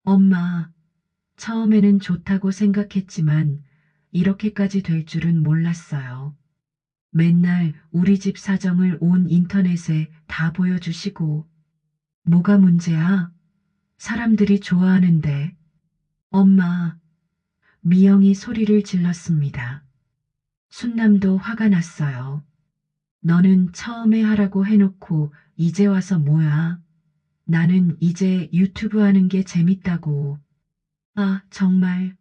엄마, 처음에는 좋다고 생각했지만 이렇게까지 될 줄은 몰랐어요. 맨날 우리 집 사정을 온 인터넷에 다 보여주시고, 뭐가 문제야? 사람들이 좋아하는데. 엄마, 미영이 소리를 질렀습니다. 순남도 화가 났어요. 너는 처음에 하라고 해놓고 이제 와서 뭐야? 나는 이제 유튜브 하는 게 재밌다고. 아, 정말.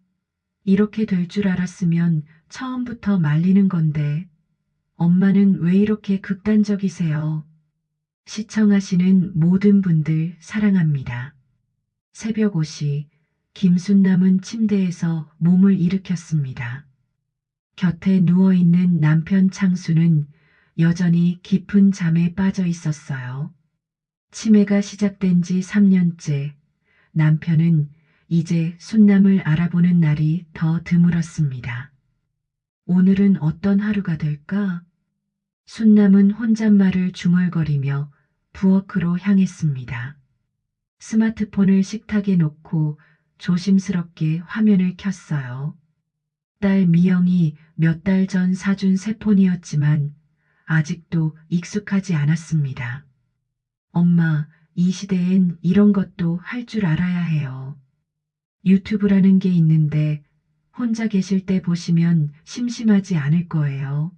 이렇게 될 줄 알았으면 처음부터 말리는 건데. 엄마는 왜 이렇게 극단적이세요? 시청하시는 모든 분들 사랑합니다. 새벽 5시 김순남은 침대에서 몸을 일으켰습니다. 곁에 누워있는 남편 창수는 여전히 깊은 잠에 빠져 있었어요. 치매가 시작된 지 3년째 남편은 이제 순남을 알아보는 날이 더 드물었습니다. 오늘은 어떤 하루가 될까? 순남은 혼잣말을 중얼거리며 부엌으로 향했습니다. 스마트폰을 식탁에 놓고 조심스럽게 화면을 켰어요. 딸 미영이 몇 달 전 사준 새 폰이었지만 아직도 익숙하지 않았습니다. 엄마, 이 시대엔 이런 것도 할 줄 알아야 해요. 유튜브라는 게 있는데 혼자 계실 때 보시면 심심하지 않을 거예요.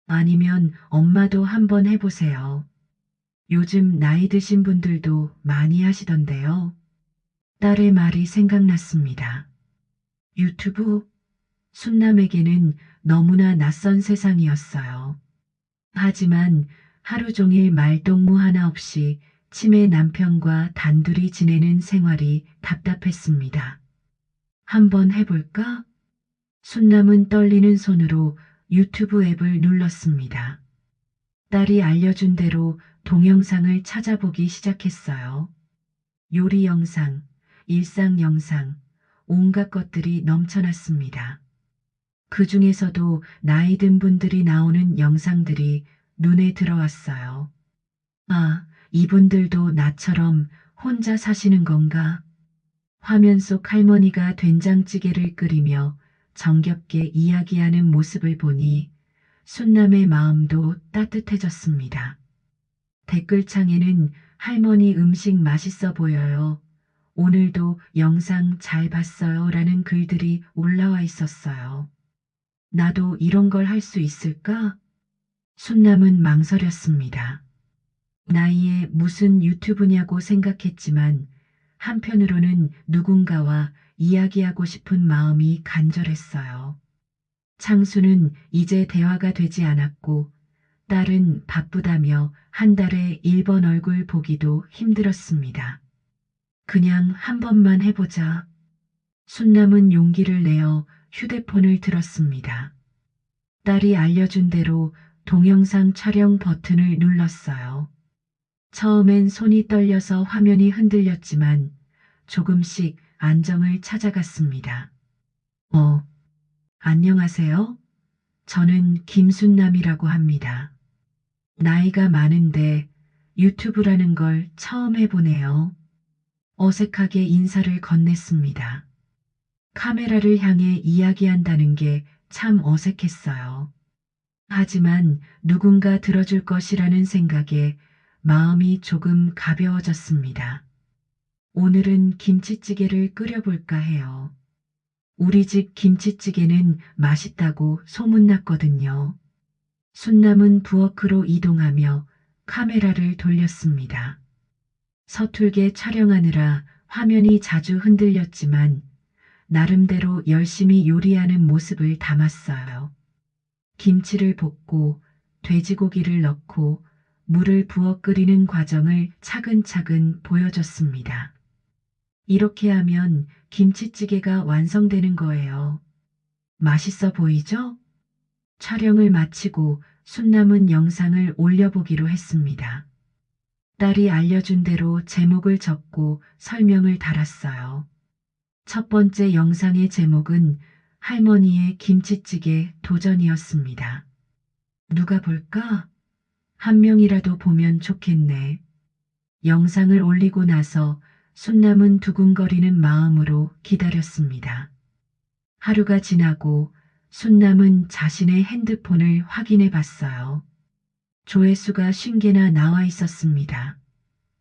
아니면 엄마도 한번 해보세요. 요즘 나이 드신 분들도 많이 하시던데요. 딸의 말이 생각났습니다. 유튜브? 순남에게는 너무나 낯선 세상이었어요. 하지만 하루 종일 말동무 하나 없이 치매 남편과 단둘이 지내는 생활이 답답했습니다. 한번 해볼까? 순남은 떨리는 손으로 유튜브 앱을 눌렀습니다. 딸이 알려준 대로 동영상을 찾아보기 시작했어요. 요리 영상, 일상 영상, 온갖 것들이 넘쳐났습니다. 그 중에서도 나이 든 분들이 나오는 영상들이 눈에 들어왔어요. 아, 이분들도 나처럼 혼자 사시는 건가? 화면 속 할머니가 된장찌개를 끓이며 정겹게 이야기하는 모습을 보니 순남의 마음도 따뜻해졌습니다. 댓글창에는 할머니 음식 맛있어 보여요. 오늘도 영상 잘 봤어요. 라는 글들이 올라와 있었어요. 나도 이런 걸 할 수 있을까? 순남은 망설였습니다. 나이에 무슨 유튜브냐고 생각했지만 한편으로는 누군가와 이야기하고 싶은 마음이 간절했어요. 창수는 이제 대화가 되지 않았고 딸은 바쁘다며 한 달에 1번 얼굴 보기도 힘들었습니다. 그냥 한 번만 해보자. 순남은 용기를 내어 휴대폰을 들었습니다. 딸이 알려준 대로 동영상 촬영 버튼을 눌렀어요. 처음엔 손이 떨려서 화면이 흔들렸지만 조금씩 안정을 찾아갔습니다. 안녕하세요. 저는 김순남이라고 합니다. 나이가 많은데 유튜브라는 걸 처음 해보네요. 어색하게 인사를 건넸습니다. 카메라를 향해 이야기한다는 게 참 어색했어요. 하지만 누군가 들어줄 것이라는 생각에 마음이 조금 가벼워졌습니다. 오늘은 김치찌개를 끓여볼까 해요. 우리 집 김치찌개는 맛있다고 소문났거든요. 순남은 부엌으로 이동하며 카메라를 돌렸습니다. 서툴게 촬영하느라 화면이 자주 흔들렸지만 나름대로 열심히 요리하는 모습을 담았어요. 김치를 볶고 돼지고기를 넣고 물을 부어 끓이는 과정을 차근차근 보여줬습니다. 이렇게 하면 김치찌개가 완성되는 거예요. 맛있어 보이죠? 촬영을 마치고 순남은 영상을 올려보기로 했습니다. 딸이 알려준 대로 제목을 적고 설명을 달았어요. 첫 번째 영상의 제목은 할머니의 김치찌개 도전이었습니다. 누가 볼까? 한 명이라도 보면 좋겠네. 영상을 올리고 나서 순남은 두근거리는 마음으로 기다렸습니다. 하루가 지나고 순남은 자신의 핸드폰을 확인해 봤어요. 조회수가 50개나 나와 있었습니다.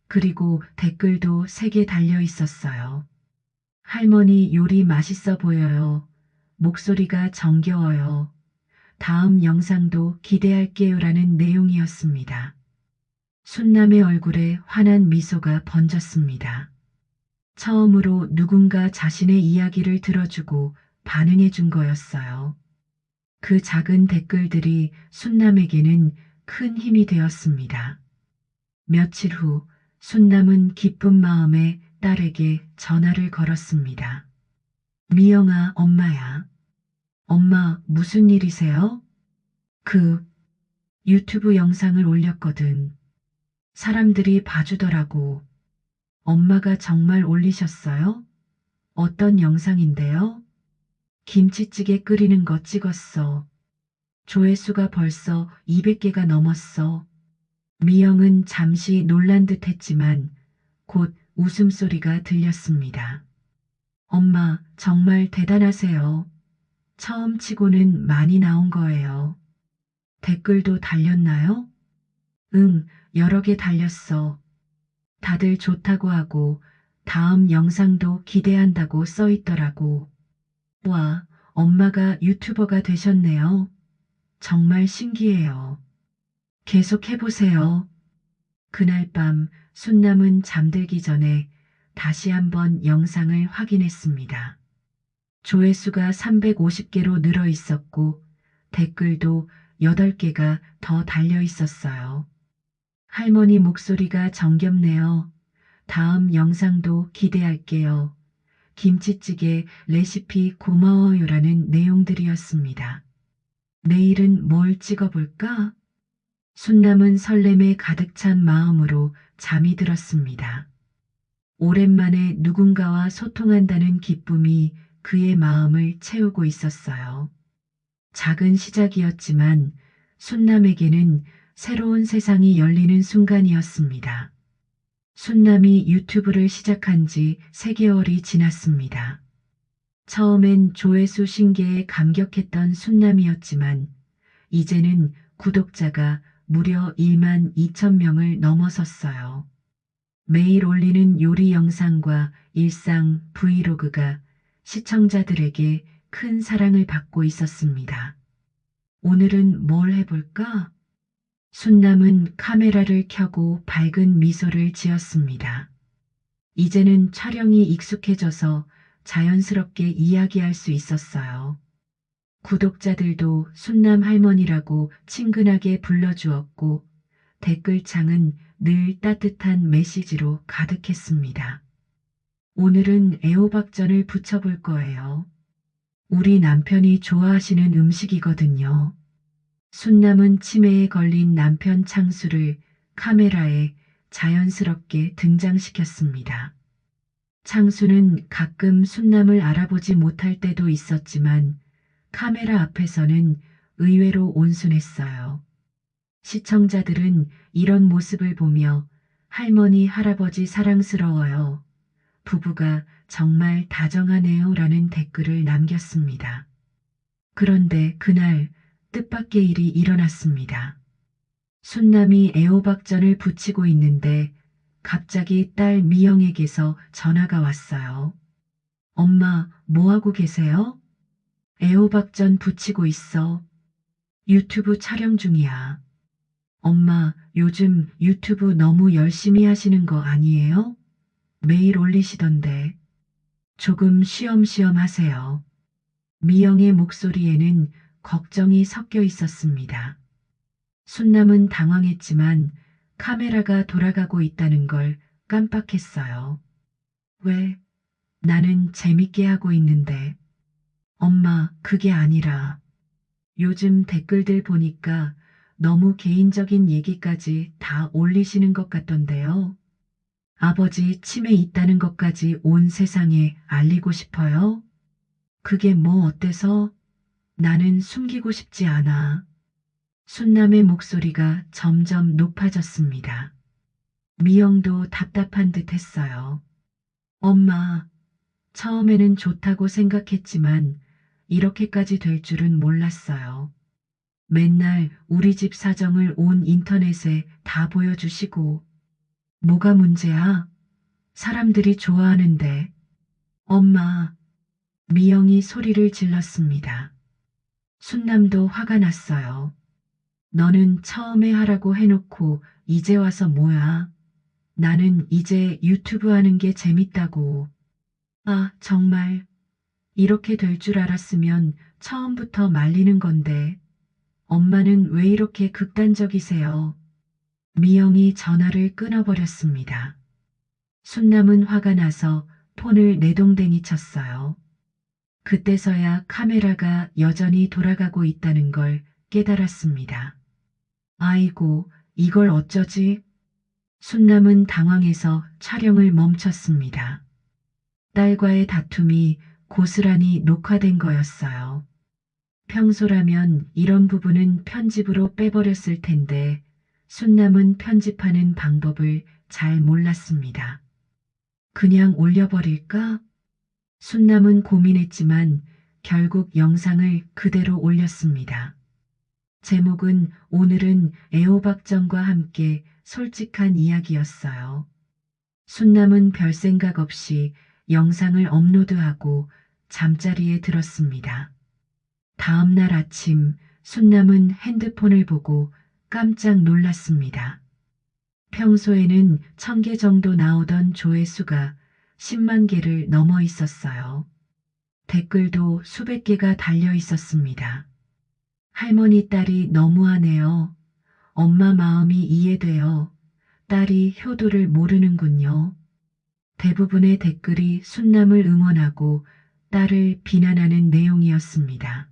그리고 댓글도 3개 달려 있었어요. 할머니 요리 맛있어 보여요. 목소리가 정겨워요. 다음 영상도 기대할게요라는 내용이었습니다. 순남의 얼굴에 환한 미소가 번졌습니다. 처음으로 누군가 자신의 이야기를 들어주고 반응해 준 거였어요. 그 작은 댓글들이 순남에게는 큰 힘이 되었습니다. 며칠 후 순남은 기쁜 마음에 딸에게 전화를 걸었습니다. 미영아, 엄마야. 엄마, 무슨 일이세요? 그 유튜브 영상을 올렸거든. 사람들이 봐주더라고. 엄마가 정말 올리셨어요? 어떤 영상인데요? 김치찌개 끓이는 거 찍었어. 조회수가 벌써 200개가 넘었어. 미영은 잠시 놀란 듯 했지만 곧 웃음소리가 들렸습니다. 엄마, 정말 대단하세요. 처음 치고는 많이 나온 거예요. 댓글도 달렸나요? 응, 여러 개 달렸어. 다들 좋다고 하고 다음 영상도 기대한다고 써 있더라고. 와, 엄마가 유튜버가 되셨네요. 정말 신기해요. 계속 해보세요. 그날 밤 순남은 잠들기 전에 다시 한번 영상을 확인했습니다. 조회수가 350개로 늘어 있었고 댓글도 8개가 더 달려 있었어요. 할머니 목소리가 정겹네요. 다음 영상도 기대할게요. 김치찌개 레시피 고마워요라는 내용들이었습니다. 내일은 뭘 찍어볼까? 순남은 설렘에 가득 찬 마음으로 잠이 들었습니다. 오랜만에 누군가와 소통한다는 기쁨이 그의 마음을 채우고 있었어요. 작은 시작이었지만 순남에게는 새로운 세상이 열리는 순간이었습니다. 순남이 유튜브를 시작한 지 3개월이 지났습니다. 처음엔 조회수 신기에 감격했던 순남이었지만 이제는 구독자가 무려 1만 2천 명을 넘어섰어요. 매일 올리는 요리 영상과 일상 브이로그가 시청자들에게 큰 사랑을 받고 있었습니다. 오늘은 뭘 해볼까? 순남은 카메라를 켜고 밝은 미소를 지었습니다. 이제는 촬영이 익숙해져서 자연스럽게 이야기할 수 있었어요. 구독자들도 순남 할머니라고 친근하게 불러주었고 댓글창은 늘 따뜻한 메시지로 가득했습니다. 오늘은 애호박전을 부쳐볼 거예요. 우리 남편이 좋아하시는 음식이거든요. 순남은 치매에 걸린 남편 창수를 카메라에 자연스럽게 등장시켰습니다. 창수는 가끔 순남을 알아보지 못할 때도 있었지만 카메라 앞에서는 의외로 온순했어요. 시청자들은 이런 모습을 보며 할머니, 할아버지 사랑스러워요. 부부가 정말 다정하네요 라는 댓글을 남겼습니다. 그런데 그날 뜻밖의 일이 일어났습니다. 순남이 애호박전을 부치고 있는데 갑자기 딸 미영에게서 전화가 왔어요. 엄마, 뭐 하고 계세요? 애호박전 부치고 있어. 유튜브 촬영 중이야. 엄마, 요즘 유튜브 너무 열심히 하시는 거 아니에요? 매일 올리시던데. 조금 쉬엄쉬엄 하세요. 미영의 목소리에는 걱정이 섞여 있었습니다. 순남은 당황했지만 카메라가 돌아가고 있다는 걸 깜빡했어요. 왜? 나는 재밌게 하고 있는데. 엄마, 그게 아니라. 요즘 댓글들 보니까 너무 개인적인 얘기까지 다 올리시는 것 같던데요. 아버지 치매 있다는 것까지 온 세상에 알리고 싶어요? 그게 뭐 어때서? 나는 숨기고 싶지 않아. 순남의 목소리가 점점 높아졌습니다. 미영도 답답한 듯 했어요. 엄마, 처음에는 좋다고 생각했지만 이렇게까지 될 줄은 몰랐어요. 맨날 우리 집 사정을 온 인터넷에 다 보여주시고. 뭐가 문제야? 사람들이 좋아하는데. 엄마, 미영이 소리를 질렀습니다. 순남도 화가 났어요. 너는 처음에 하라고 해놓고 이제 와서 뭐야? 나는 이제 유튜브 하는 게 재밌다고. 아, 정말. 이렇게 될 줄 알았으면 처음부터 말리는 건데. 엄마는 왜 이렇게 극단적이세요? 미영이 전화를 끊어버렸습니다. 순남은 화가 나서 폰을 내동댕이 쳤어요. 그때서야 카메라가 여전히 돌아가고 있다는 걸 깨달았습니다. 아이고, 이걸 어쩌지? 순남은 당황해서 촬영을 멈췄습니다. 딸과의 다툼이 고스란히 녹화된 거였어요. 평소라면 이런 부분은 편집으로 빼버렸을 텐데 순남은 편집하는 방법을 잘 몰랐습니다. 그냥 올려버릴까? 순남은 고민했지만 결국 영상을 그대로 올렸습니다. 제목은 오늘은 애호박전과 함께 솔직한 이야기였어요. 순남은 별 생각 없이 영상을 업로드하고 잠자리에 들었습니다. 다음 날 아침 순남은 핸드폰을 보고 깜짝 놀랐습니다. 평소에는 1000개 정도 나오던 조회수가 10만 개를 넘어 있었어요. 댓글도 수백 개가 달려 있었습니다. 할머니 딸이 너무하네요. 엄마 마음이 이해돼요. 딸이 효도를 모르는군요. 대부분의 댓글이 순남을 응원하고 딸을 비난하는 내용이었습니다.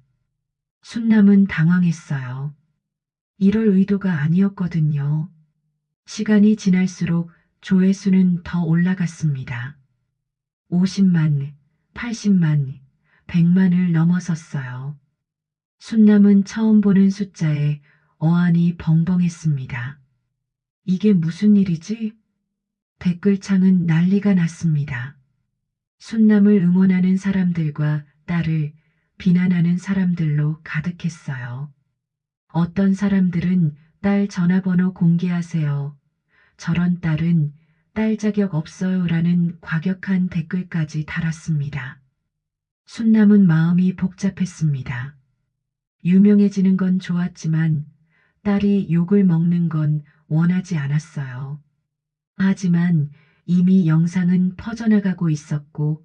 순남은 당황했어요. 이럴 의도가 아니었거든요. 시간이 지날수록 조회수는 더 올라갔습니다. 50만, 80만, 100만을 넘어섰어요. 순남은 처음 보는 숫자에 어안이 벙벙했습니다. 이게 무슨 일이지? 댓글창은 난리가 났습니다. 순남을 응원하는 사람들과 딸을 비난하는 사람들로 가득했어요. 어떤 사람들은 딸 전화번호 공개하세요. 저런 딸은 딸 자격 없어요라는 과격한 댓글까지 달았습니다. 순남은 마음이 복잡했습니다. 유명해지는 건 좋았지만 딸이 욕을 먹는 건 원하지 않았어요. 하지만 이미 영상은 퍼져나가고 있었고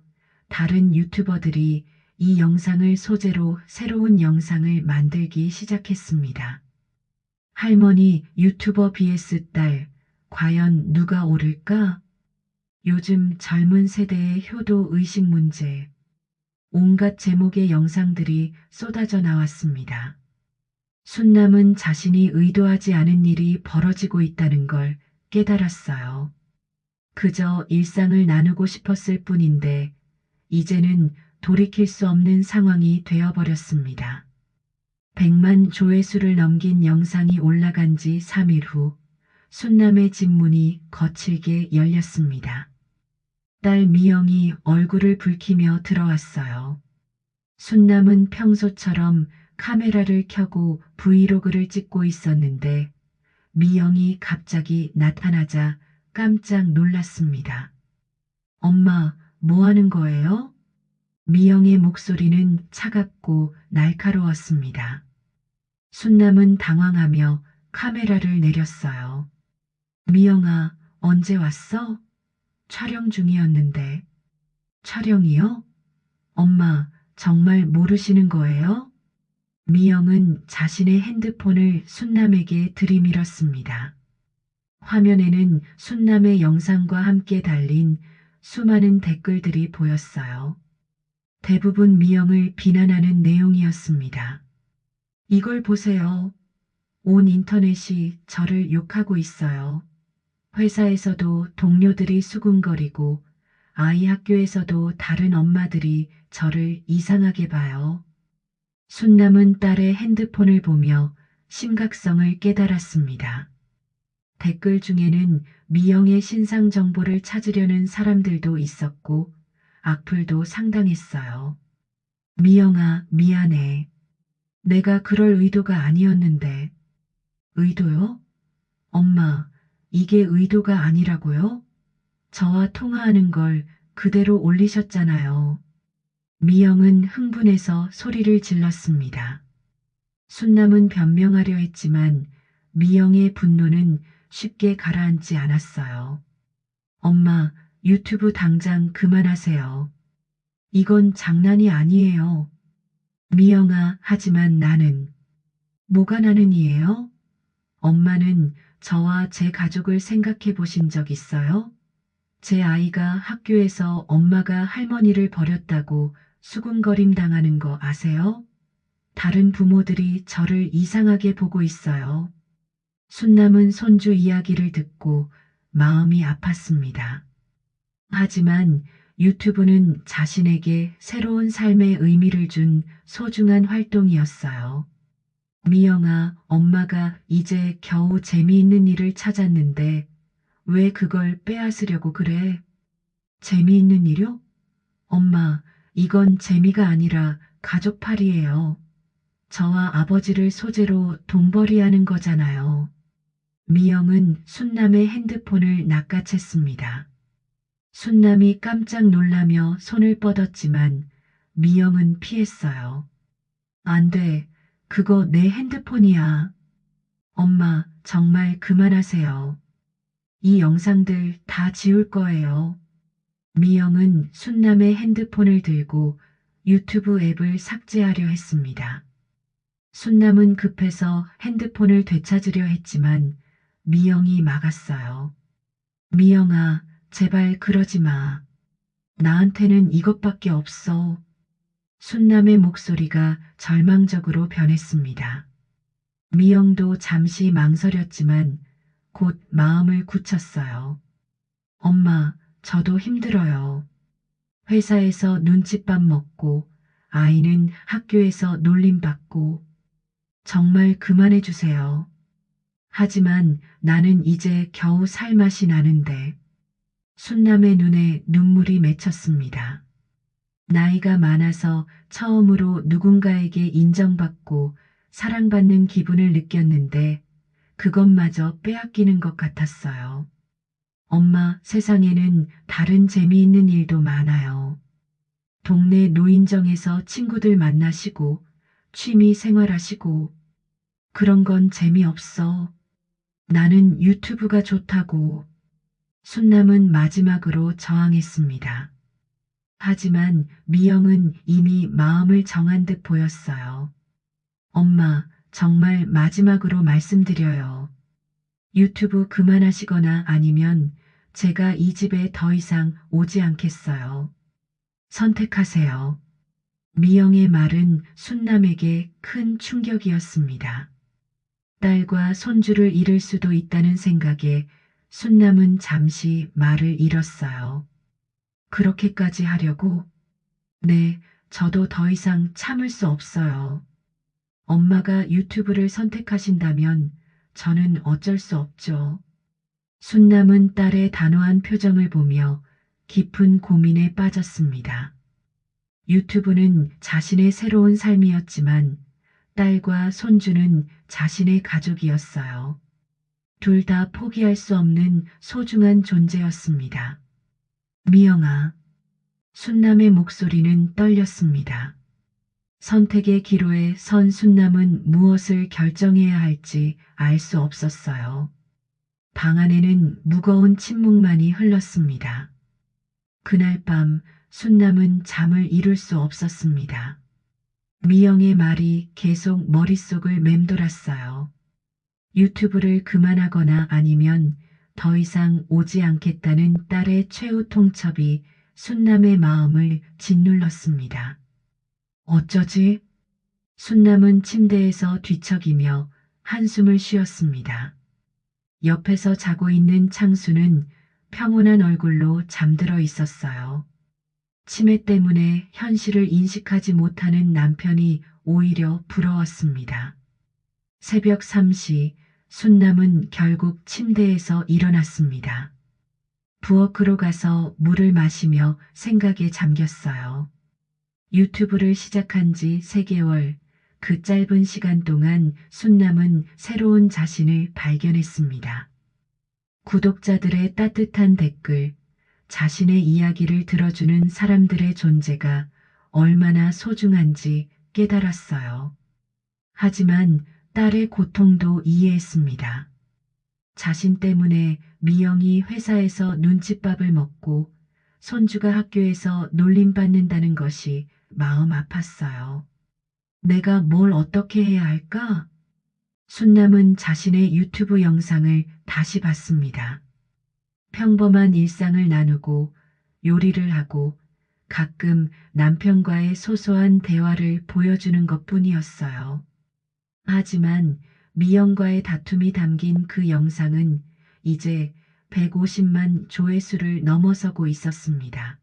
다른 유튜버들이 이 영상을 소재로 새로운 영상을 만들기 시작했습니다. 할머니 유튜버 vs 딸, 과연 누가 오를까? 요즘 젊은 세대의 효도 의식 문제. 온갖 제목의 영상들이 쏟아져 나왔습니다. 순남은 자신이 의도하지 않은 일이 벌어지고 있다는 걸 깨달았어요. 그저 일상을 나누고 싶었을 뿐인데 이제는 돌이킬 수 없는 상황이 되어버렸습니다. 100만 조회수를 넘긴 영상이 올라간 지 3일 후 순남의 집 문이 거칠게 열렸습니다. 딸 미영이 얼굴을 붉히며 들어왔어요. 순남은 평소처럼 카메라를 켜고 브이로그를 찍고 있었는데 미영이 갑자기 나타나자 깜짝 놀랐습니다. 엄마, 뭐 하는 거예요? 미영의 목소리는 차갑고 날카로웠습니다. 순남은 당황하며 카메라를 내렸어요. 미영아, 언제 왔어? 촬영 중이었는데. 촬영이요? 엄마, 정말 모르시는 거예요? 미영은 자신의 핸드폰을 순남에게 들이밀었습니다. 화면에는 순남의 영상과 함께 달린 수많은 댓글들이 보였어요. 대부분 미영을 비난하는 내용이었습니다. 이걸 보세요. 온 인터넷이 저를 욕하고 있어요. 회사에서도 동료들이 수군거리고 아이 학교에서도 다른 엄마들이 저를 이상하게 봐요. 순남은 딸의 핸드폰을 보며 심각성을 깨달았습니다. 댓글 중에는 미영의 신상 정보를 찾으려는 사람들도 있었고 악플도 상당했어요. 미영아, 미안해. 내가 그럴 의도가 아니었는데. 의도요? 엄마, 이게 의도가 아니라고요? 저와 통화하는 걸 그대로 올리셨잖아요. 미영은 흥분해서 소리를 질렀습니다. 순남은 변명하려 했지만 미영의 분노는 쉽게 가라앉지 않았어요. 엄마, 유튜브 당장 그만하세요. 이건 장난이 아니에요. 미영아, 하지만 나는. 뭐가 나는이에요? 엄마는 저와 제 가족을 생각해 보신 적 있어요? 제 아이가 학교에서 엄마가 할머니를 버렸다고 수군거림 당하는 거 아세요? 다른 부모들이 저를 이상하게 보고 있어요. 순남은 손주 이야기를 듣고 마음이 아팠습니다. 하지만 유튜브는 자신에게 새로운 삶의 의미를 준 소중한 활동이었어요. 미영아, 엄마가 이제 겨우 재미있는 일을 찾았는데 왜 그걸 빼앗으려고 그래? 재미있는 일요? 엄마, 이건 재미가 아니라 가족팔이에요. 저와 아버지를 소재로 돈벌이하는 거잖아요. 미영은 순남의 핸드폰을 낚아챘습니다. 순남이 깜짝 놀라며 손을 뻗었지만 미영은 피했어요. 안 돼. 그거 내 핸드폰이야. 엄마, 정말 그만하세요. 이 영상들 다 지울 거예요. 미영은 순남의 핸드폰을 들고 유튜브 앱을 삭제하려 했습니다. 순남은 급해서 핸드폰을 되찾으려 했지만 미영이 막았어요. 미영아, 제발 그러지 마. 나한테는 이것밖에 없어. 순남의 목소리가 절망적으로 변했습니다. 미영도 잠시 망설였지만 곧 마음을 굳혔어요. 엄마, 저도 힘들어요. 회사에서 눈칫밥 먹고 아이는 학교에서 놀림받고 정말 그만해 주세요. 하지만 나는 이제 겨우 살 맛이 나는데. 순남의 눈에 눈물이 맺혔습니다. 나이가 많아서 처음으로 누군가에게 인정받고 사랑받는 기분을 느꼈는데 그것마저 빼앗기는 것 같았어요. 엄마, 세상에는 다른 재미있는 일도 많아요. 동네 노인정에서 친구들 만나시고 취미 생활하시고 그런 건 재미없어. 나는 유튜브가 좋다고. 순남은 마지막으로 저항했습니다. 하지만 미영은 이미 마음을 정한 듯 보였어요. 엄마, 정말 마지막으로 말씀드려요. 유튜브 그만하시거나 아니면 제가 이 집에 더 이상 오지 않겠어요. 선택하세요. 미영의 말은 순남에게 큰 충격이었습니다. 딸과 손주를 잃을 수도 있다는 생각에 순남은 잠시 말을 잃었어요. 그렇게까지 하려고? 네, 저도 더 이상 참을 수 없어요. 엄마가 유튜브를 선택하신다면 저는 어쩔 수 없죠. 순남은 딸의 단호한 표정을 보며 깊은 고민에 빠졌습니다. 유튜브는 자신의 새로운 삶이었지만 딸과 손주는 자신의 가족이었어요. 둘 다 포기할 수 없는 소중한 존재였습니다. 미영아. 순남의 목소리는 떨렸습니다. 선택의 기로에 선 순남은 무엇을 결정해야 할지 알 수 없었어요. 방 안에는 무거운 침묵만이 흘렀습니다. 그날 밤 순남은 잠을 이룰 수 없었습니다. 미영의 말이 계속 머릿속을 맴돌았어요. 유튜브를 그만하거나 아니면 더 이상 오지 않겠다는 딸의 최후 통첩이 순남의 마음을 짓눌렀습니다. 어쩌지? 순남은 침대에서 뒤척이며 한숨을 쉬었습니다. 옆에서 자고 있는 창수는 평온한 얼굴로 잠들어 있었어요. 치매 때문에 현실을 인식하지 못하는 남편이 오히려 부러웠습니다. 새벽 3시 순남은 결국 침대에서 일어났습니다. 부엌으로 가서 물을 마시며 생각에 잠겼어요. 유튜브를 시작한 지 3개월, 그 짧은 시간 동안 순남은 새로운 자신을 발견했습니다. 구독자들의 따뜻한 댓글, 자신의 이야기를 들어주는 사람들의 존재가 얼마나 소중한지 깨달았어요. 하지만 딸의 고통도 이해했습니다. 자신 때문에 미영이 회사에서 눈칫밥을 먹고 손주가 학교에서 놀림받는다는 것이 마음 아팠어요. 내가 뭘 어떻게 해야 할까? 순남은 자신의 유튜브 영상을 다시 봤습니다. 평범한 일상을 나누고 요리를 하고 가끔 남편과의 소소한 대화를 보여주는 것 뿐이었어요. 하지만 미영과의 다툼이 담긴 그 영상은 이제 150만 조회수를 넘어서고 있었습니다.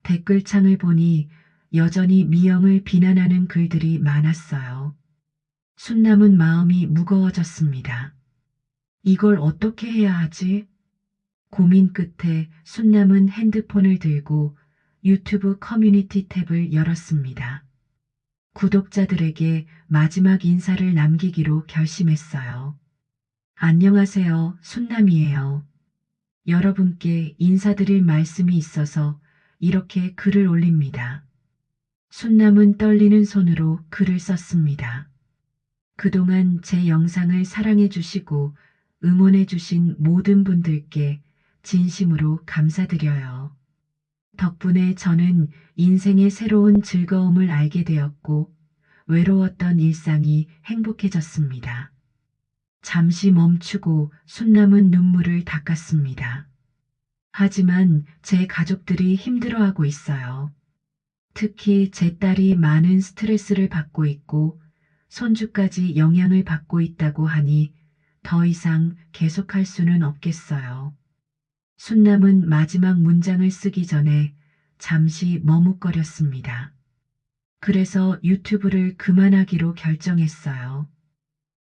댓글창을 보니 여전히 미영을 비난하는 글들이 많았어요. 순남은 마음이 무거워졌습니다. 이걸 어떻게 해야 하지? 고민 끝에 순남은 핸드폰을 들고 유튜브 커뮤니티 탭을 열었습니다. 구독자들에게 마지막 인사를 남기기로 결심했어요. 안녕하세요, 순남이에요. 여러분께 인사드릴 말씀이 있어서 이렇게 글을 올립니다. 순남은 떨리는 손으로 글을 썼습니다. 그동안 제 영상을 사랑해 주시고 응원해 주신 모든 분들께 진심으로 감사드려요. 덕분에 저는 인생의 새로운 즐거움을 알게 되었고 외로웠던 일상이 행복해졌습니다. 잠시 멈추고 순남은 눈물을 닦았습니다. 하지만 제 가족들이 힘들어하고 있어요. 특히 제 딸이 많은 스트레스를 받고 있고 손주까지 영향을 받고 있다고 하니 더 이상 계속할 수는 없겠어요. 순남은 마지막 문장을 쓰기 전에 잠시 머뭇거렸습니다. 그래서 유튜브를 그만하기로 결정했어요.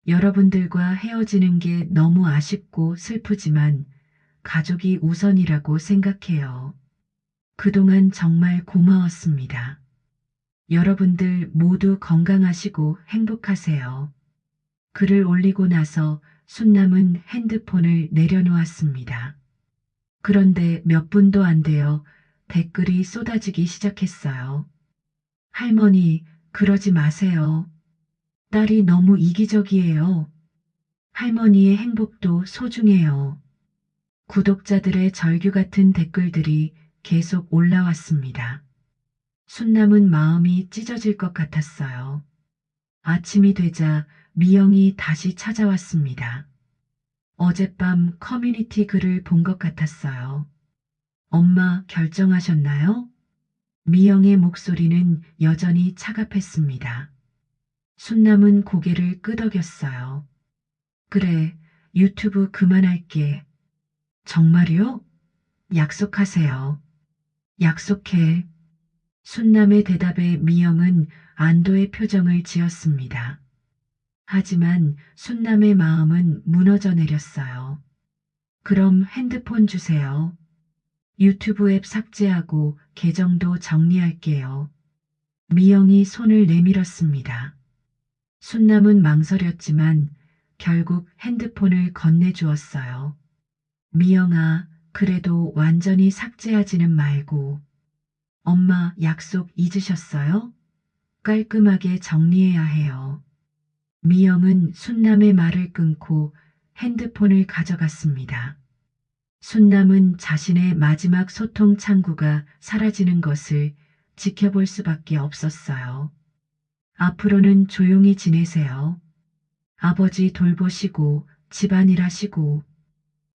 여러분들과 헤어지는 게 너무 아쉽고 슬프지만 가족이 우선이라고 생각해요. 그동안 정말 고마웠습니다. 여러분들 모두 건강하시고 행복하세요. 글을 올리고 나서 순남은 핸드폰을 내려놓았습니다. 그런데 몇 분도 안 되어 댓글이 쏟아지기 시작했어요. 할머니, 그러지 마세요. 딸이 너무 이기적이에요. 할머니의 행복도 소중해요. 구독자들의 절규 같은 댓글들이 계속 올라왔습니다. 순남은 마음이 찢어질 것 같았어요. 아침이 되자 미영이 다시 찾아왔습니다. 어젯밤 커뮤니티 글을 본 것 같았어요. 엄마 결정하셨나요? 미영의 목소리는 여전히 차갑했습니다. 순남은 고개를 끄덕였어요. 그래, 유튜브 그만할게. 정말요? 약속하세요. 약속해. 순남의 대답에 미영은 안도의 표정을 지었습니다. 하지만 순남의 마음은 무너져 내렸어요. 그럼 핸드폰 주세요. 유튜브 앱 삭제하고 계정도 정리할게요. 미영이 손을 내밀었습니다. 순남은 망설였지만 결국 핸드폰을 건네주었어요. 미영아, 그래도 완전히 삭제하지는 말고. 엄마 약속 잊으셨어요? 깔끔하게 정리해야 해요. 미영은 순남의 말을 끊고 핸드폰을 가져갔습니다. 순남은 자신의 마지막 소통 창구가 사라지는 것을 지켜볼 수밖에 없었어요. 앞으로는 조용히 지내세요. 아버지 돌보시고 집안일 하시고.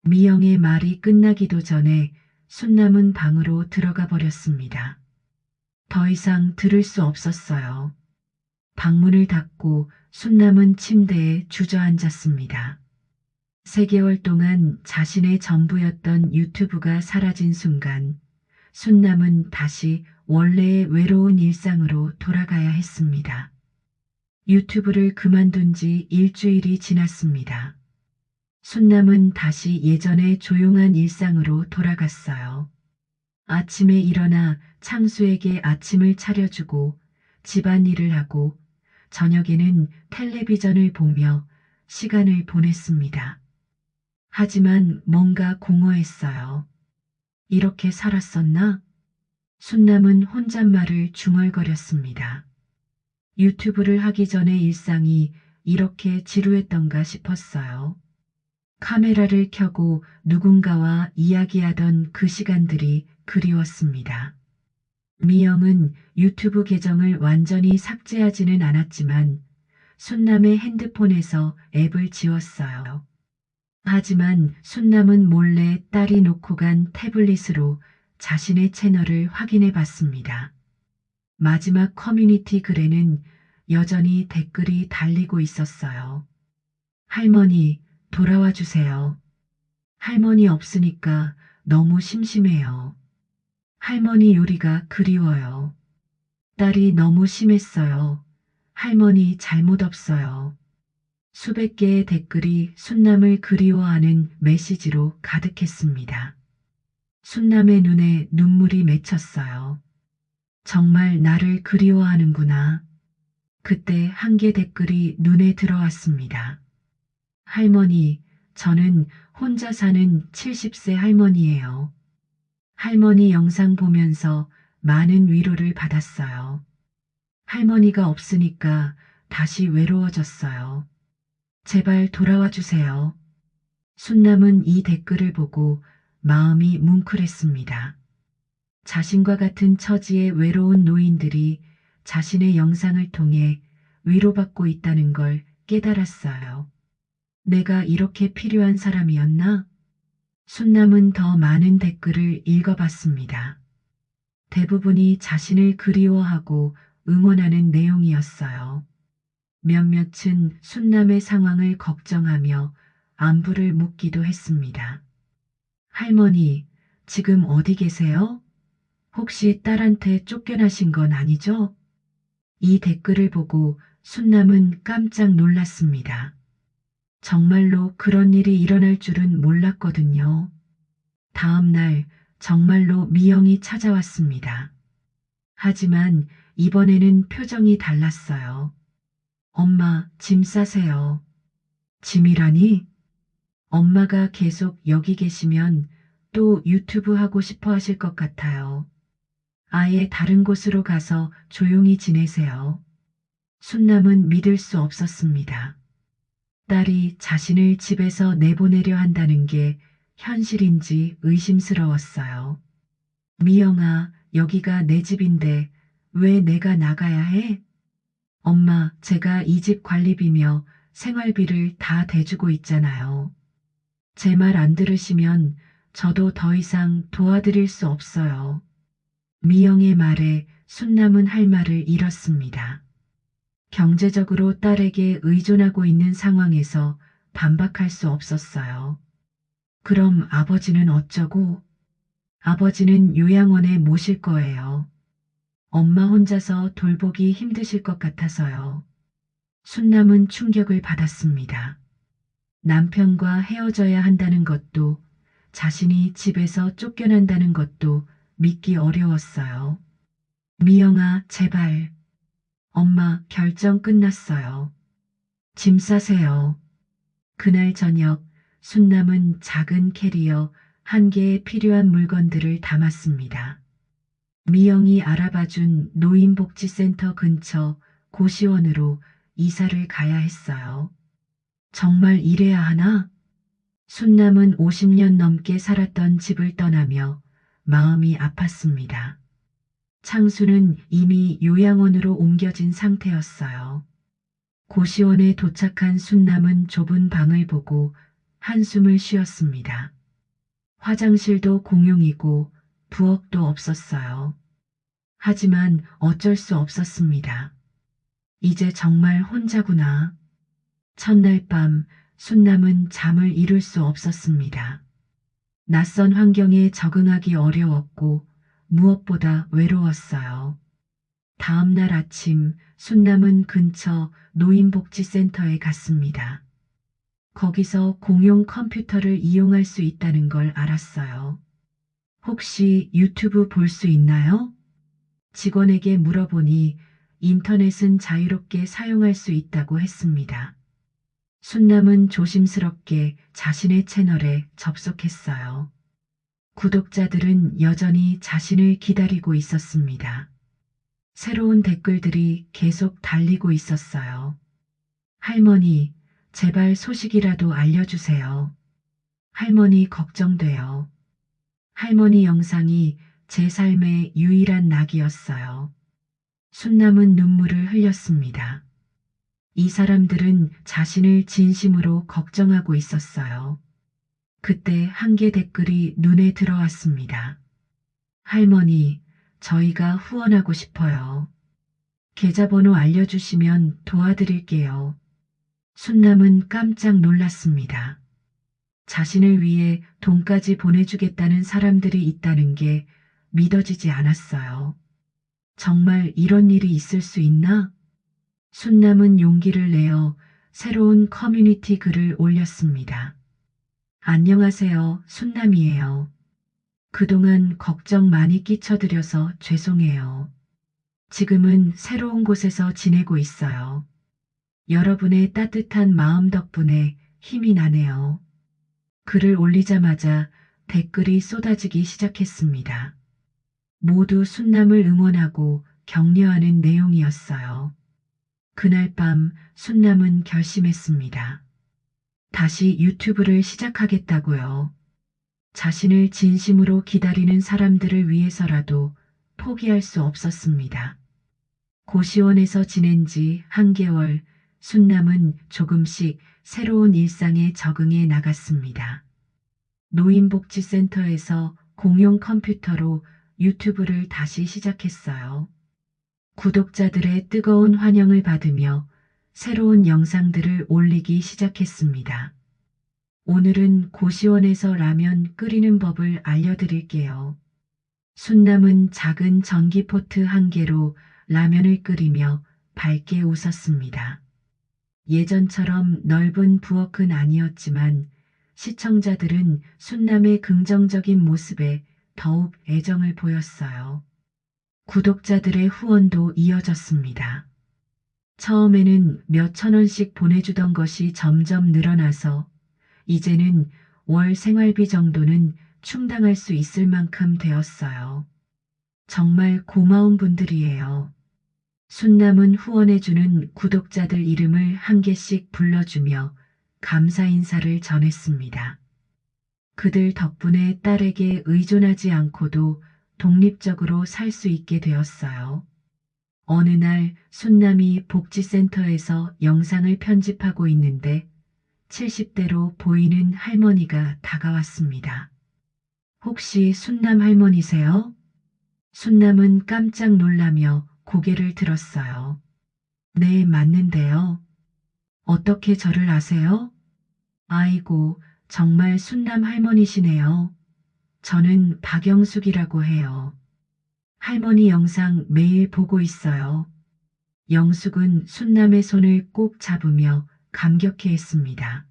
미영의 말이 끝나기도 전에 순남은 방으로 들어가 버렸습니다. 더 이상 들을 수 없었어요. 방문을 닫고 순남은 침대에 주저앉았습니다. 3개월 동안 자신의 전부였던 유튜브가 사라진 순간 순남은 다시 원래의 외로운 일상으로 돌아가야 했습니다. 유튜브를 그만둔 지 일주일이 지났습니다. 순남은 다시 예전의 조용한 일상으로 돌아갔어요. 아침에 일어나 창수에게 아침을 차려주고 집안일을 하고 저녁에는 텔레비전을 보며 시간을 보냈습니다. 하지만 뭔가 공허했어요. 이렇게 살았었나? 순남은 혼잣말을 중얼거렸습니다. 유튜브를 하기 전에 일상이 이렇게 지루했던가 싶었어요. 카메라를 켜고 누군가와 이야기하던 그 시간들이 그리웠습니다. 미영은 유튜브 계정을 완전히 삭제하지는 않았지만 순남의 핸드폰에서 앱을 지웠어요. 하지만 순남은 몰래 딸이 놓고 간 태블릿으로 자신의 채널을 확인해 봤습니다. 마지막 커뮤니티 글에는 여전히 댓글이 달리고 있었어요. 할머니, 돌아와 주세요. 할머니 없으니까 너무 심심해요. 할머니 요리가 그리워요. 딸이 너무 심했어요. 할머니 잘못 없어요. 수백 개의 댓글이 순남을 그리워하는 메시지로 가득했습니다. 순남의 눈에 눈물이 맺혔어요. 정말 나를 그리워하는구나. 그때 한 개 댓글이 눈에 들어왔습니다. 할머니, 저는 혼자 사는 70세 할머니예요. 할머니 영상 보면서 많은 위로를 받았어요. 할머니가 없으니까 다시 외로워졌어요. 제발 돌아와 주세요. 순남은 이 댓글을 보고 마음이 뭉클했습니다. 자신과 같은 처지의 외로운 노인들이 자신의 영상을 통해 위로받고 있다는 걸 깨달았어요. 내가 이렇게 필요한 사람이었나? 순남은 더 많은 댓글을 읽어봤습니다. 대부분이 자신을 그리워하고 응원하는 내용이었어요. 몇몇은 순남의 상황을 걱정하며 안부를 묻기도 했습니다. 할머니, 지금 어디 계세요? 혹시 딸한테 쫓겨나신 건 아니죠? 이 댓글을 보고 순남은 깜짝 놀랐습니다. 정말로 그런 일이 일어날 줄은 몰랐거든요. 다음 날 정말로 미영이 찾아왔습니다. 하지만 이번에는 표정이 달랐어요. 엄마, 짐 싸세요. 짐이라니? 엄마가 계속 여기 계시면 또 유튜브 하고 싶어 하실 것 같아요. 아예 다른 곳으로 가서 조용히 지내세요. 순남은 믿을 수 없었습니다. 딸이 자신을 집에서 내보내려 한다는 게 현실인지 의심스러웠어요. 미영아, 여기가 내 집인데 왜 내가 나가야 해? 엄마, 제가 이 집 관리비며 생활비를 다 대주고 있잖아요. 제 말 안 들으시면 저도 더 이상 도와드릴 수 없어요. 미영의 말에 순남은 할 말을 잃었습니다. 경제적으로 딸에게 의존하고 있는 상황에서 반박할 수 없었어요. 그럼 아버지는 어쩌고? 아버지는 요양원에 모실 거예요. 엄마 혼자서 돌보기 힘드실 것 같아서요. 순남은 충격을 받았습니다. 남편과 헤어져야 한다는 것도 자신이 집에서 쫓겨난다는 것도 믿기 어려웠어요. 미영아, 제발. 엄마, 결정 끝났어요. 짐 싸세요. 그날 저녁 순남은 작은 캐리어 한 개에 필요한 물건들을 담았습니다. 미영이 알아봐준 노인복지센터 근처 고시원으로 이사를 가야 했어요. 정말 이래야 하나? 순남은 50년 넘게 살았던 집을 떠나며 마음이 아팠습니다. 창수는 이미 요양원으로 옮겨진 상태였어요. 고시원에 도착한 순남은 좁은 방을 보고 한숨을 쉬었습니다. 화장실도 공용이고 부엌도 없었어요. 하지만 어쩔 수 없었습니다. 이제 정말 혼자구나. 첫날 밤 순남은 잠을 이룰 수 없었습니다. 낯선 환경에 적응하기 어려웠고 무엇보다 외로웠어요. 다음 날 아침 순남은 근처 노인복지센터에 갔습니다. 거기서 공용 컴퓨터를 이용할 수 있다는 걸 알았어요. 혹시 유튜브 볼 수 있나요? 직원에게 물어보니 인터넷은 자유롭게 사용할 수 있다고 했습니다. 순남은 조심스럽게 자신의 채널에 접속했어요. 구독자들은 여전히 자신을 기다리고 있었습니다. 새로운 댓글들이 계속 달리고 있었어요. 할머니, 제발 소식이라도 알려주세요. 할머니 걱정돼요. 할머니 영상이 제 삶의 유일한 낙이었어요. 순남은 눈물을 흘렸습니다. 이 사람들은 자신을 진심으로 걱정하고 있었어요. 그때 한 개 댓글이 눈에 들어왔습니다. 할머니, 저희가 후원하고 싶어요. 계좌번호 알려주시면 도와드릴게요. 순남은 깜짝 놀랐습니다. 자신을 위해 돈까지 보내주겠다는 사람들이 있다는 게 믿어지지 않았어요. 정말 이런 일이 있을 수 있나? 순남은 용기를 내어 새로운 커뮤니티 글을 올렸습니다. 안녕하세요, 순남이에요. 그동안 걱정 많이 끼쳐드려서 죄송해요. 지금은 새로운 곳에서 지내고 있어요. 여러분의 따뜻한 마음 덕분에 힘이 나네요. 글을 올리자마자 댓글이 쏟아지기 시작했습니다. 모두 순남을 응원하고 격려하는 내용이었어요. 그날 밤 순남은 결심했습니다. 다시 유튜브를 시작하겠다고요. 자신을 진심으로 기다리는 사람들을 위해서라도 포기할 수 없었습니다. 고시원에서 지낸 지 한 개월, 순남은 조금씩 새로운 일상에 적응해 나갔습니다. 노인복지센터에서 공용 컴퓨터로 유튜브를 다시 시작했어요. 구독자들의 뜨거운 환영을 받으며 새로운 영상들을 올리기 시작했습니다. 오늘은 고시원에서 라면 끓이는 법을 알려드릴게요. 순남은 작은 전기포트 한 개로 라면을 끓이며 밝게 웃었습니다. 예전처럼 넓은 부엌은 아니었지만 시청자들은 순남의 긍정적인 모습에 더욱 애정을 보였어요. 구독자들의 후원도 이어졌습니다. 처음에는 몇천 원씩 보내주던 것이 점점 늘어나서 이제는 월 생활비 정도는 충당할 수 있을 만큼 되었어요. 정말 고마운 분들이에요. 순남은 후원해주는 구독자들 이름을 한 개씩 불러주며 감사 인사를 전했습니다. 그들 덕분에 딸에게 의존하지 않고도 독립적으로 살 수 있게 되었어요. 어느 날 순남이 복지센터에서 영상을 편집하고 있는데 70대로 보이는 할머니가 다가왔습니다. 혹시 순남 할머니세요? 순남은 깜짝 놀라며 고개를 들었어요. 네, 맞는데요. 어떻게 저를 아세요? 아이고, 정말 순남 할머니시네요. 저는 박영숙이라고 해요. 할머니 영상 매일 보고 있어요. 영숙은 순남의 손을 꼭 잡으며 감격해 했습니다.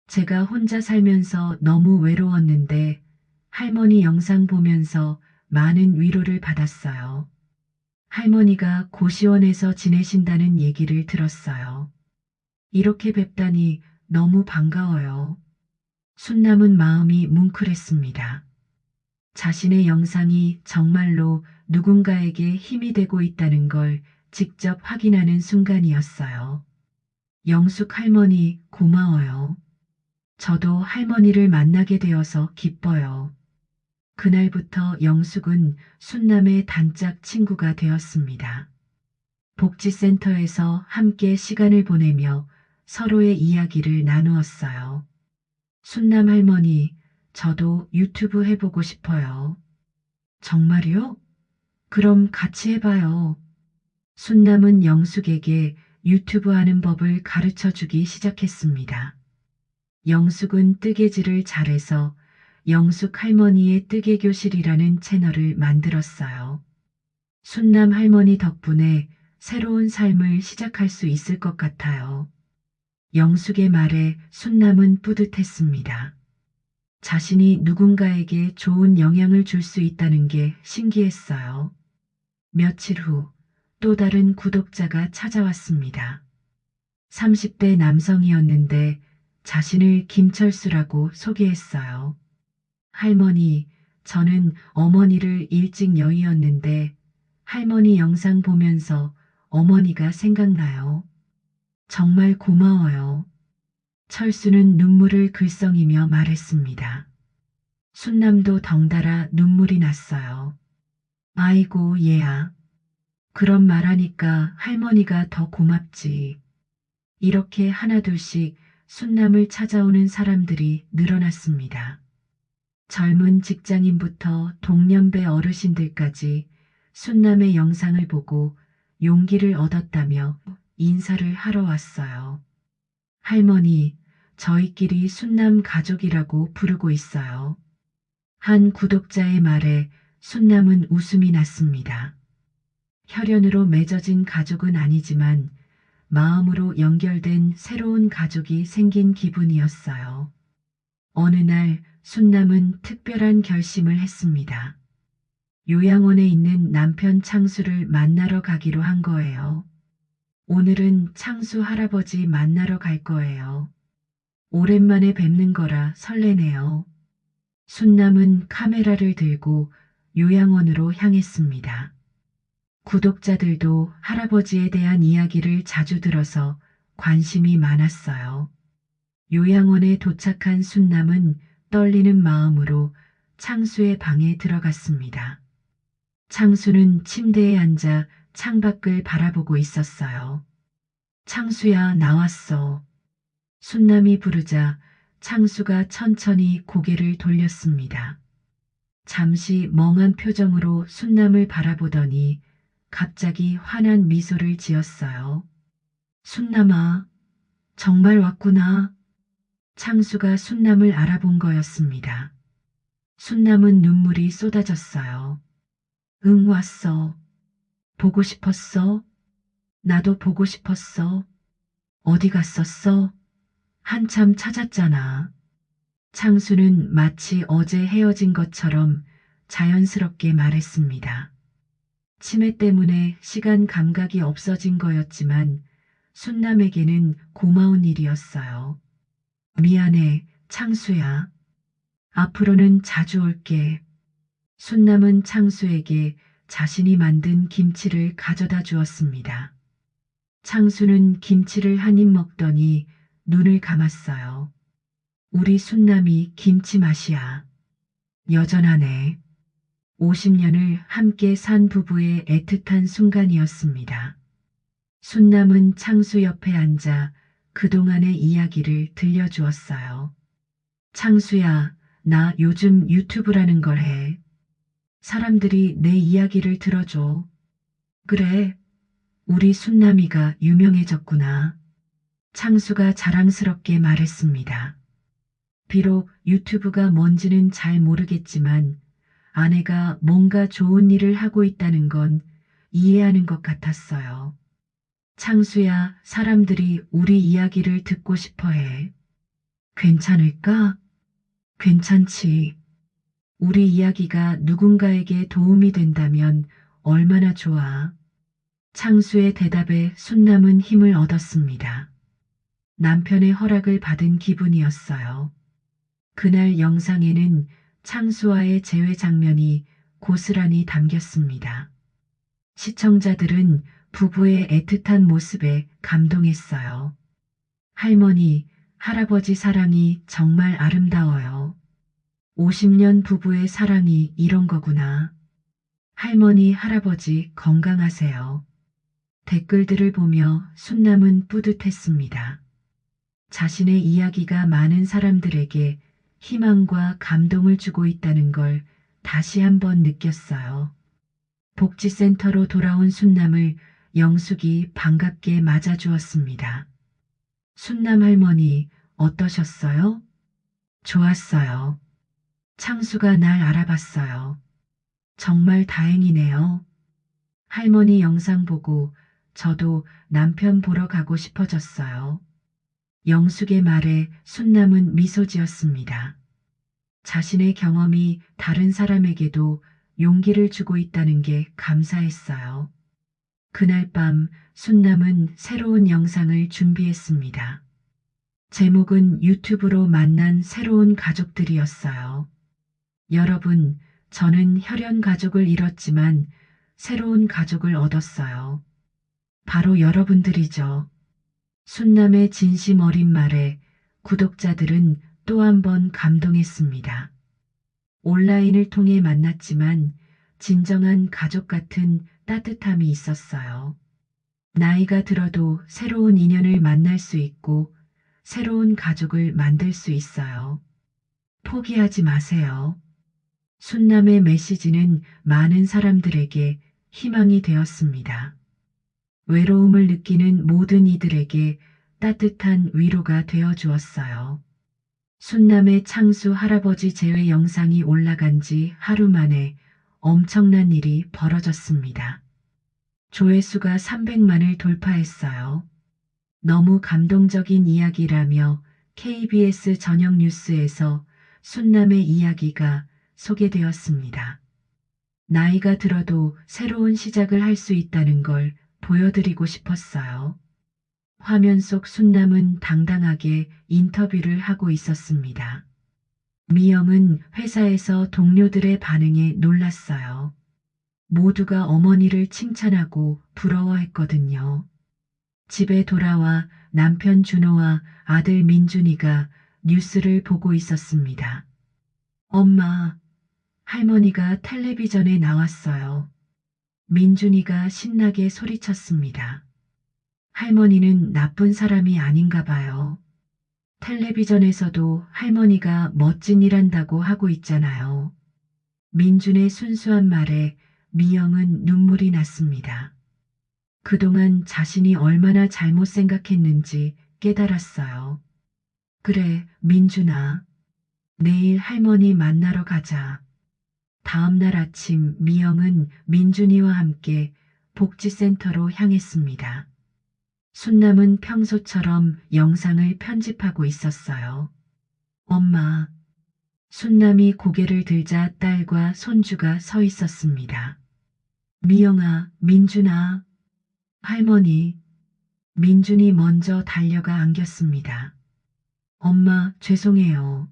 제가 혼자 살면서 너무 외로웠는데 할머니 영상 보면서 많은 위로를 받았어요. 할머니가 고시원에서 지내신다는 얘기를 들었어요. 이렇게 뵙다니 너무 반가워요. 순남은 마음이 뭉클했습니다. 자신의 영상이 정말로 누군가에게 힘이 되고 있다는 걸 직접 확인하는 순간이었어요. 영숙 할머니 고마워요. 저도 할머니를 만나게 되어서 기뻐요. 그날부터 영숙은 순남의 단짝 친구가 되었습니다. 복지센터에서 함께 시간을 보내며 서로의 이야기를 나누었어요. 순남 할머니, 저도 유튜브 해보고 싶어요. 정말요? 그럼 같이 해봐요. 순남은 영숙에게 유튜브 하는 법을 가르쳐 주기 시작했습니다. 영숙은 뜨개질을 잘해서 영숙 할머니의 뜨개교실이라는 채널을 만들었어요. 순남 할머니 덕분에 새로운 삶을 시작할 수 있을 것 같아요. 영숙의 말에 순남은 뿌듯했습니다. 자신이 누군가에게 좋은 영향을 줄 수 있다는 게 신기했어요. 며칠 후 또 다른 구독자가 찾아왔습니다. 30대 남성이었는데 자신을 김철수라고 소개했어요. 할머니, 저는 어머니를 일찍 여의었는데 할머니 영상 보면서 어머니가 생각나요. 정말 고마워요. 철수는 눈물을 글썽이며 말했습니다. 순남도 덩달아 눈물이 났어요. 아이고 얘야. 그런 말하니까 할머니가 더 고맙지. 이렇게 하나둘씩 순남을 찾아오는 사람들이 늘어났습니다. 젊은 직장인부터 동년배 어르신들까지 순남의 영상을 보고 용기를 얻었다며 인사를 하러 왔어요. 할머니, 저희끼리 순남 가족이라고 부르고 있어요. 한 구독자의 말에 순남은 웃음이 났습니다. 혈연으로 맺어진 가족은 아니지만 마음으로 연결된 새로운 가족이 생긴 기분이었어요. 어느 날 순남은 특별한 결심을 했습니다. 요양원에 있는 남편 창수를 만나러 가기로 한 거예요. 오늘은 창수 할아버지 만나러 갈 거예요. 오랜만에 뵙는 거라 설레네요. 순남은 카메라를 들고 요양원으로 향했습니다. 구독자들도 할아버지에 대한 이야기를 자주 들어서 관심이 많았어요. 요양원에 도착한 순남은 떨리는 마음으로 창수의 방에 들어갔습니다. 창수는 침대에 앉아 창밖을 바라보고 있었어요. 창수야, 나왔어. 순남이 부르자 창수가 천천히 고개를 돌렸습니다. 잠시 멍한 표정으로 순남을 바라보더니 갑자기 환한 미소를 지었어요. 순남아, 정말 왔구나. 창수가 순남을 알아본 거였습니다. 순남은 눈물이 쏟아졌어요. 응, 왔어. 보고 싶었어? 나도 보고 싶었어. 어디 갔었어? 한참 찾았잖아. 창수는 마치 어제 헤어진 것처럼 자연스럽게 말했습니다. 치매 때문에 시간 감각이 없어진 거였지만 순남에게는 고마운 일이었어요. 미안해, 창수야. 앞으로는 자주 올게. 순남은 창수에게 자신이 만든 김치를 가져다 주었습니다. 창수는 김치를 한 입 먹더니 눈을 감았어요. 우리 순남이 김치 맛이야. 여전하네. 50년을 함께 산 부부의 애틋한 순간이었습니다. 순남은 창수 옆에 앉아 그동안의 이야기를 들려주었어요. 창수야, 나 요즘 유튜브라는 걸 해. 사람들이 내 이야기를 들어줘. 그래, 우리 순남이가 유명해졌구나. 창수가 자랑스럽게 말했습니다. 비록 유튜브가 뭔지는 잘 모르겠지만 아내가 뭔가 좋은 일을 하고 있다는 건 이해하는 것 같았어요. 창수야, 사람들이 우리 이야기를 듣고 싶어 해. 괜찮을까? 괜찮지. 우리 이야기가 누군가에게 도움이 된다면 얼마나 좋아. 창수의 대답에 순남은 힘을 얻었습니다. 남편의 허락을 받은 기분이었어요. 그날 영상에는 창수와의 재회 장면이 고스란히 담겼습니다. 시청자들은 부부의 애틋한 모습에 감동했어요. 할머니, 할아버지 사랑이 정말 아름다워요. 50년 부부의 사랑이 이런 거구나. 할머니, 할아버지 건강하세요. 댓글들을 보며 순남은 뿌듯했습니다. 자신의 이야기가 많은 사람들에게 희망과 감동을 주고 있다는 걸 다시 한번 느꼈어요. 복지센터로 돌아온 순남을 영숙이 반갑게 맞아주었습니다. 순남 할머니, 어떠셨어요? 좋았어요. 창수가 날 알아봤어요. 정말 다행이네요. 할머니 영상 보고 저도 남편 보러 가고 싶어졌어요. 영숙의 말에 순남은 미소 지었습니다. 자신의 경험이 다른 사람에게도 용기를 주고 있다는 게 감사했어요. 그날 밤 순남은 새로운 영상을 준비했습니다. 제목은 유튜브로 만난 새로운 가족들이었어요. 여러분, 저는 혈연 가족을 잃었지만 새로운 가족을 얻었어요. 바로 여러분들이죠. 순남의 진심 어린 말에 구독자들은 또 한 번 감동했습니다. 온라인을 통해 만났지만 진정한 가족 같은 따뜻함이 있었어요. 나이가 들어도 새로운 인연을 만날 수 있고 새로운 가족을 만들 수 있어요. 포기하지 마세요. 순남의 메시지는 많은 사람들에게 희망이 되었습니다. 외로움을 느끼는 모든 이들에게 따뜻한 위로가 되어 주었어요. 순남의 창수 할아버지 재회 영상이 올라간 지 하루 만에 엄청난 일이 벌어졌습니다. 조회수가 300만을 돌파했어요. 너무 감동적인 이야기라며 KBS 저녁 뉴스에서 순남의 이야기가 소개되었습니다. 나이가 들어도 새로운 시작을 할 수 있다는 걸 보여드리고 싶었어요. 화면 속 순남은 당당하게 인터뷰를 하고 있었습니다. 미영은 회사에서 동료들의 반응에 놀랐어요. 모두가 어머니를 칭찬하고 부러워했거든요. 집에 돌아와 남편 준호와 아들 민준이가 뉴스를 보고 있었습니다. 엄마, 할머니가 텔레비전에 나왔어요. 민준이가 신나게 소리쳤습니다. 할머니는 나쁜 사람이 아닌가 봐요. 텔레비전에서도 할머니가 멋진 일 한다고 하고 있잖아요. 민준의 순수한 말에 미영은 눈물이 났습니다. 그동안 자신이 얼마나 잘못 생각했는지 깨달았어요. 그래, 민준아. 내일 할머니 만나러 가자. 다음 날 아침 미영은 민준이와 함께 복지센터로 향했습니다. 순남은 평소처럼 영상을 편집하고 있었어요. 엄마. 순남이 고개를 들자 딸과 손주가 서 있었습니다. 미영아, 민준아. 할머니. 민준이 먼저 달려가 안겼습니다. 엄마, 죄송해요.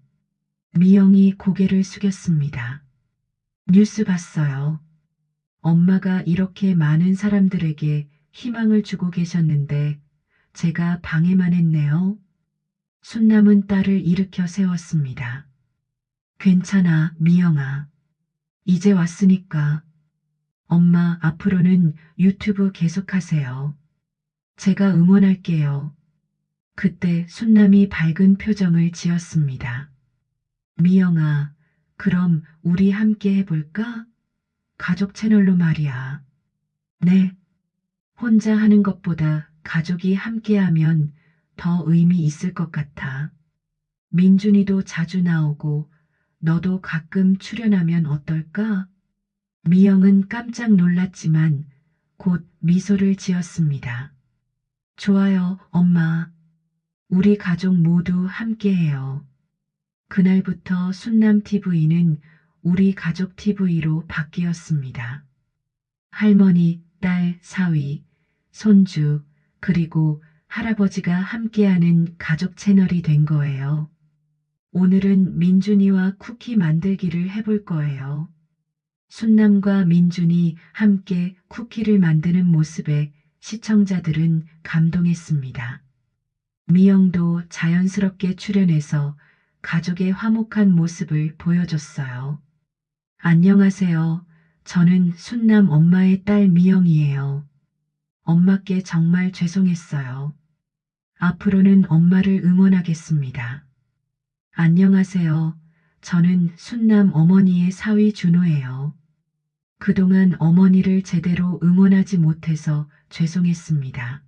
미영이 고개를 숙였습니다. 뉴스 봤어요. 엄마가 이렇게 많은 사람들에게 희망을 주고 계셨는데 제가 방해만 했네요. 순남은 딸을 일으켜 세웠습니다. 괜찮아, 미영아. 이제 왔으니까. 엄마, 앞으로는 유튜브 계속하세요. 제가 응원할게요. 그때 순남이 밝은 표정을 지었습니다. 미영아, 그럼 우리 함께 해볼까? 가족 채널로 말이야. 네. 혼자 하는 것보다 가족이 함께하면 더 의미 있을 것 같아. 민준이도 자주 나오고 너도 가끔 출연하면 어떨까? 미영은 깜짝 놀랐지만 곧 미소를 지었습니다. 좋아요, 엄마. 우리 가족 모두 함께해요. 그날부터 순남TV는 우리 가족 TV로 바뀌었습니다. 할머니, 딸, 사위, 손주, 그리고 할아버지가 함께하는 가족 채널이 된 거예요. 오늘은 민준이와 쿠키 만들기를 해볼 거예요. 순남과 민준이 함께 쿠키를 만드는 모습에 시청자들은 감동했습니다. 미영도 자연스럽게 출연해서 가족의 화목한 모습을 보여줬어요. 안녕하세요. 저는 순남 엄마의 딸 미영이에요. 엄마께 정말 죄송했어요. 앞으로는 엄마를 응원하겠습니다. 안녕하세요. 저는 순남 어머니의 사위 준호예요. 그동안 어머니를 제대로 응원하지 못해서 죄송했습니다.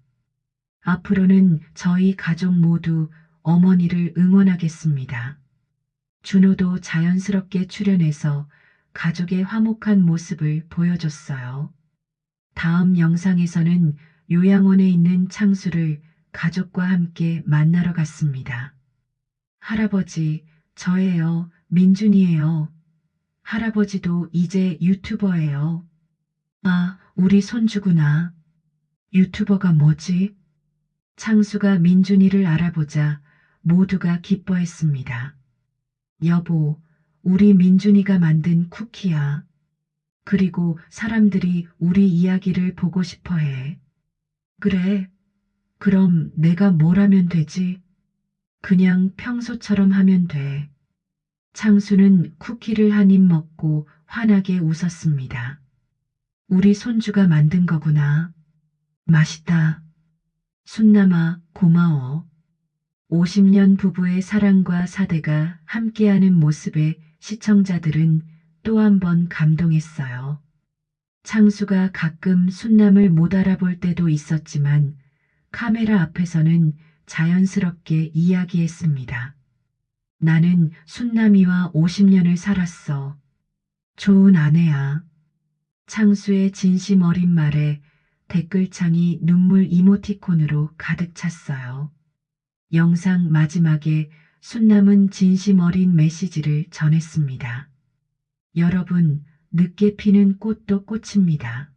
앞으로는 저희 가족 모두 어머니를 응원하겠습니다. 준호도 자연스럽게 출연해서 가족의 화목한 모습을 보여줬어요. 다음 영상에서는 요양원에 있는 창수를 가족과 함께 만나러 갔습니다. 할아버지, 저예요. 민준이에요. 할아버지도 이제 유튜버예요. 아, 우리 손주구나. 유튜버가 뭐지? 창수가 민준이를 알아보자 모두가 기뻐했습니다. 여보, 우리 민준이가 만든 쿠키야. 그리고 사람들이 우리 이야기를 보고 싶어 해. 그래, 그럼 내가 뭘 하면 되지? 그냥 평소처럼 하면 돼. 창수는 쿠키를 한 입 먹고 환하게 웃었습니다. 우리 손주가 만든 거구나. 맛있다. 순남아, 고마워. 50년 부부의 사랑과 사대가 함께하는 모습에 시청자들은 또 한 번 감동했어요. 창수가 가끔 순남을 못 알아볼 때도 있었지만 카메라 앞에서는 자연스럽게 이야기했습니다. 나는 순남이와 50년을 살았어. 좋은 아내야. 창수의 진심 어린 말에 댓글창이 눈물 이모티콘으로 가득 찼어요. 영상 마지막에 순남은 진심 어린 메시지를 전했습니다. 여러분, 늦게 피는 꽃도 꽃입니다.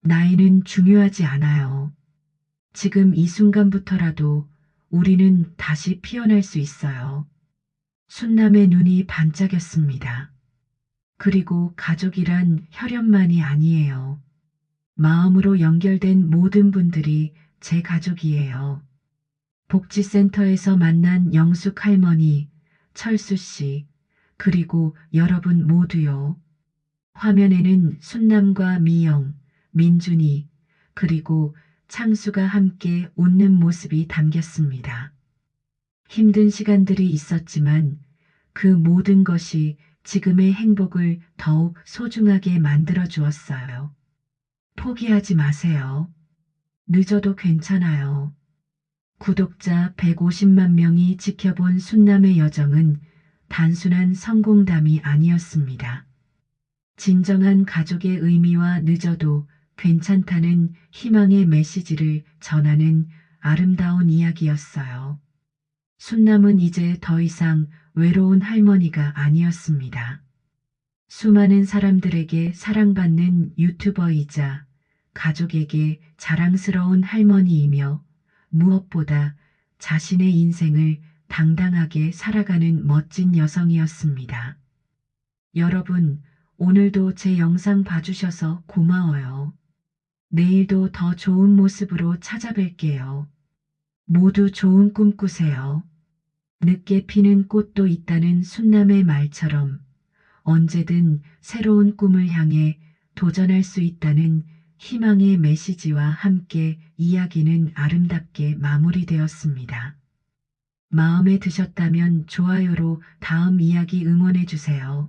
나이는 중요하지 않아요. 지금 이 순간부터라도 우리는 다시 피어날 수 있어요. 순남의 눈이 반짝였습니다. 그리고 가족이란 혈연만이 아니에요. 마음으로 연결된 모든 분들이 제 가족이에요. 복지센터에서 만난 영숙 할머니, 철수 씨, 그리고 여러분 모두요. 화면에는 순남과 미영, 민준이, 그리고 창수가 함께 웃는 모습이 담겼습니다. 힘든 시간들이 있었지만 그 모든 것이 지금의 행복을 더욱 소중하게 만들어 주었어요. 포기하지 마세요. 늦어도 괜찮아요. 구독자 150만 명이 지켜본 순남의 여정은 단순한 성공담이 아니었습니다. 진정한 가족의 의미와 늦어도 괜찮다는 희망의 메시지를 전하는 아름다운 이야기였어요. 순남은 이제 더 이상 외로운 할머니가 아니었습니다. 수많은 사람들에게 사랑받는 유튜버이자 가족에게 자랑스러운 할머니이며 무엇보다 자신의 인생을 당당하게 살아가는 멋진 여성이었습니다. 여러분, 오늘도 제 영상 봐주셔서 고마워요. 내일도 더 좋은 모습으로 찾아뵐게요. 모두 좋은 꿈 꾸세요. 늦게 피는 꽃도 있다는 순남의 말처럼 언제든 새로운 꿈을 향해 도전할 수 있다는 희망의 메시지와 함께 이야기는 아름답게 마무리되었습니다. 마음에 드셨다면 좋아요로 다음 이야기 응원해 주세요.